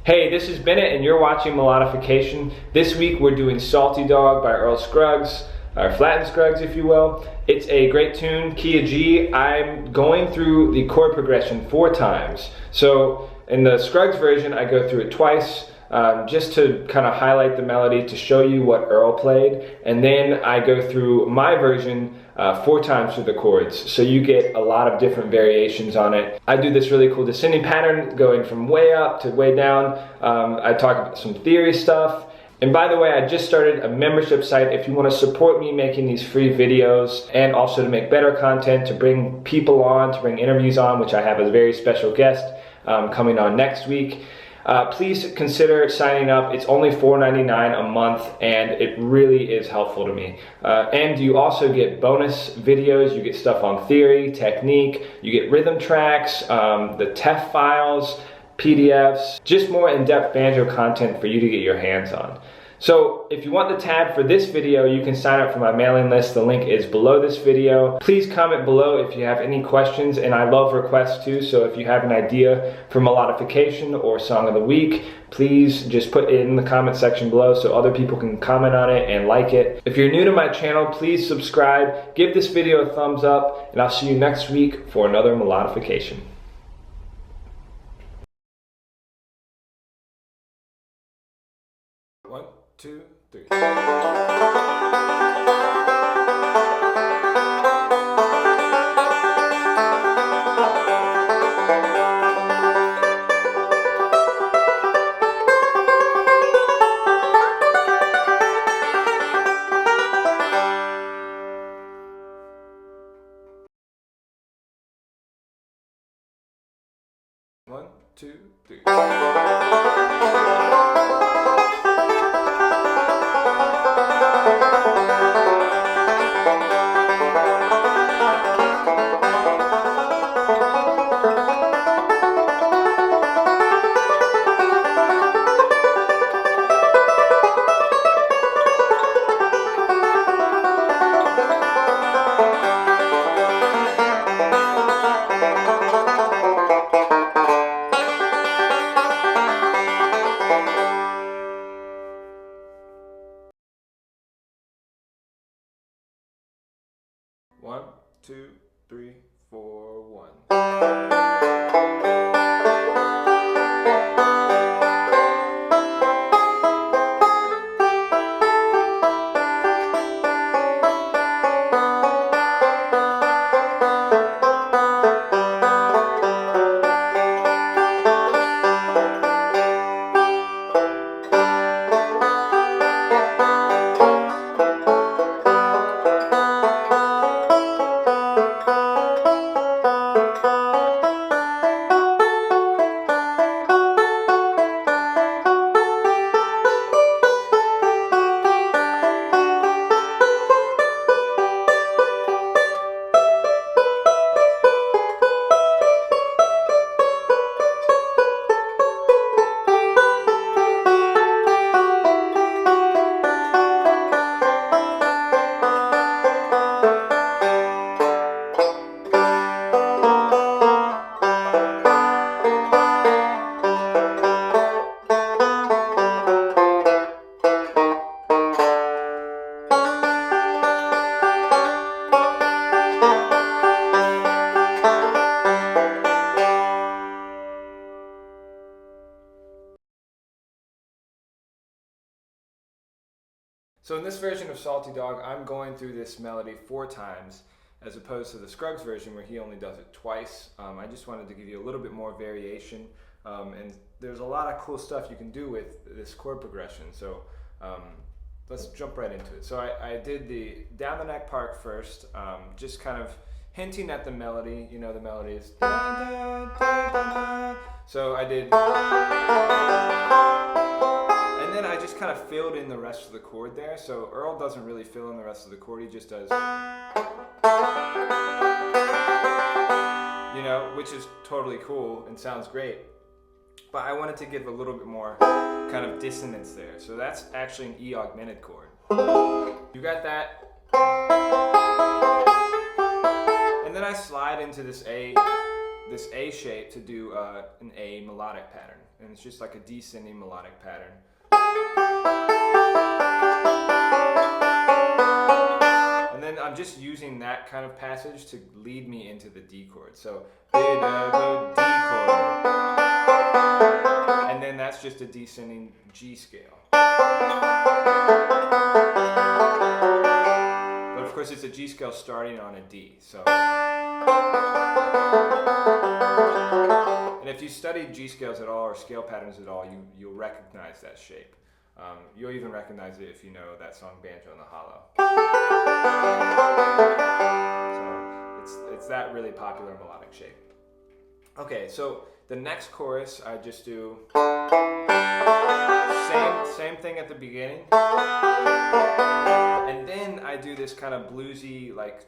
Hey, this is Bennett and you're watching Melodification. This week we're doing Salty Dog by Earl Scruggs, or Flatten Scruggs if you will. It's a great tune, key of G. I'm going through the chord progression 4 times. So in the Scruggs version I go through it twice, just to kind of highlight the melody to show you what Earl played, and then I go through my version 4 times through the chords, so you get a lot of different variations on it. I do this really cool descending pattern going from way up to way down. I talk about some theory stuff. And by the way, I just started a membership site if you want to support me making these free videos and also to make better content, to bring people on, to bring interviews on, which I have a very special guest coming on next week. Please consider signing up. It's only $4.99 a month and it really is helpful to me. And you also get bonus videos. You get stuff on theory, technique, you get rhythm tracks, the TEF files, PDFs, just more in-depth banjo content for you to get your hands on. So if you want the tab for this video, you can sign up for my mailing list. The link is below this video. Please comment below if you have any questions, and I love requests too, so if you have an idea for melodification or song of the week, please just put it in the comment section below so other people can comment on it and like it. If you're new to my channel, please subscribe, give this video a thumbs up, and I'll see you next week for another melodification. One, two, three. One, two, three. One, two, three, 4, 1. So in this version of Salty Dog, I'm going through this melody 4 times, as opposed to the Scruggs version where he only does it twice. I just wanted to give you a little bit more variation, and there's a lot of cool stuff you can do with this chord progression. So let's jump right into it. So I did the down the neck part first, just kind of hinting at the melody. You know the melody is da, da, da, da, da. So I did, and then I just kind of filled in the rest of the chord there. So Earl doesn't really fill in the rest of the chord, he just does, you know, which is totally cool and sounds great. But I wanted to give a little bit more kind of dissonance there. So that's actually an E augmented chord. You got that. And then I slide into this A this A shape to do an A melodic pattern, and it's just like a descending melodic pattern. And then I'm just using that kind of passage to lead me into the D chord. So D chord, and then that's just a descending G scale. But of course it's a G scale starting on a D. So, and if you studied G scales at all or scale patterns at all, you'll recognize that shape. You'll even recognize it if you know that song Banjo in the Hollow. So it's that really popular melodic shape. Okay, so the next chorus I just do same thing at the beginning, and then I do this kind of bluesy, like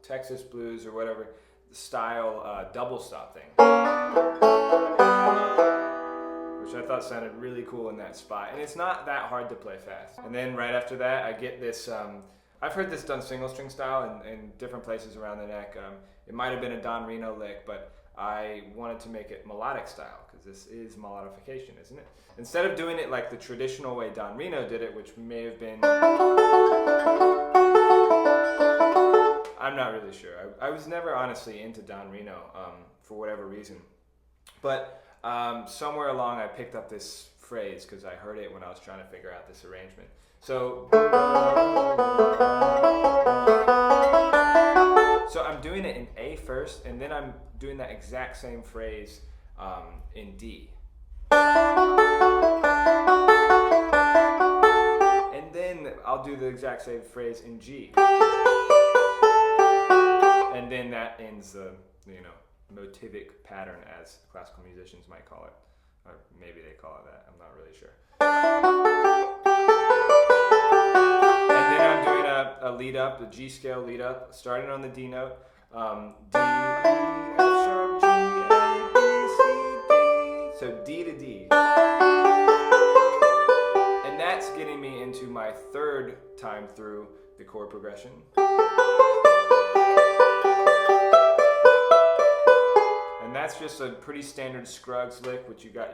Texas blues or whatever style double stop thing, which I thought sounded really cool in that spot. And it's not that hard to play fast. And then right after that, I get this, I've heard this done single string style in different places around the neck. It might have been a Don Reno lick, but I wanted to make it melodic style, because this is melodification, isn't it? Instead of doing it like the traditional way Don Reno did it, which may have been, I'm not really sure. I was never honestly into Don Reno for whatever reason. But somewhere along I picked up this phrase because I heard it when I was trying to figure out this arrangement. So I'm doing it in A first, and then I'm doing that exact same phrase in D. And then I'll do the exact same phrase in G. And then that ends the, motivic pattern, as classical musicians might call it. Or maybe they call it that, I'm not really sure. And then I'm doing a lead up, a G scale lead up, starting on the D note. D, E, F sharp, G, A, B, C, D. So D to D. And that's getting me into my third time through the chord progression. That's just a pretty standard Scruggs lick, which you got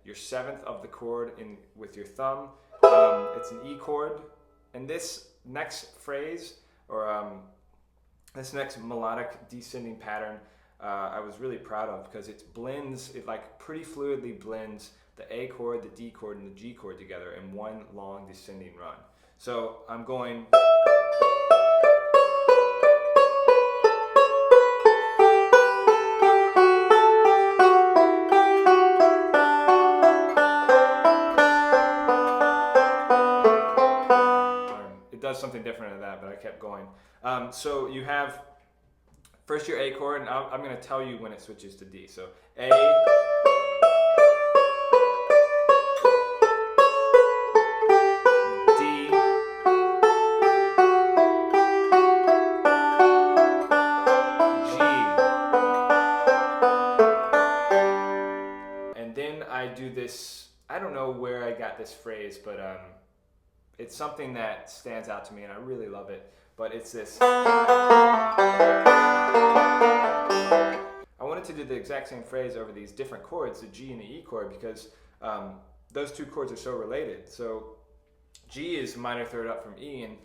your seventh of the chord in with your thumb. It's an E chord, and this next phrase, or this next melodic descending pattern, I was really proud of, because it like pretty fluidly blends the A chord, the D chord, and the G chord together in one long descending run. So I'm going. Something different than that, but I kept going. So you have first your A chord, and I'm going to tell you when it switches to D. So A, D, G, and then I do this. I don't know where I got this phrase, but it's something that stands out to me, and I really love it. But it's this. I wanted to do the exact same phrase over these different chords, the G and the E chord, because those two chords are so related. So G is minor third up from E, and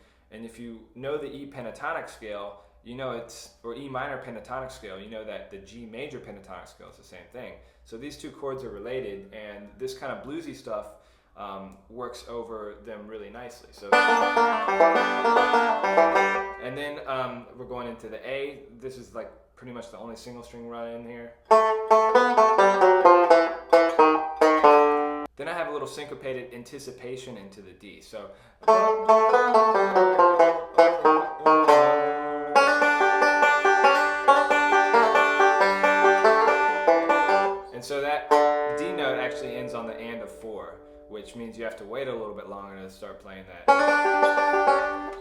if you know the E pentatonic scale, you know or E minor pentatonic scale, you know that the G major pentatonic scale is the same thing. So these two chords are related, and this kind of bluesy stuff works over them really nicely. So, and then we're going into the A. This is like pretty much the only single string run in here. Then I have a little syncopated anticipation into the D. So, and so that D note actually ends on the and of 4. Which means you have to wait a little bit longer to start playing that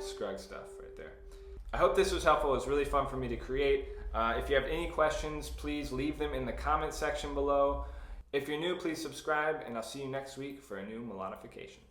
Scruggs stuff right there. I hope this was helpful. It was really fun for me to create. If you have any questions, please leave them in the comment section below. If you're new, please subscribe, and I'll see you next week for a new melodification.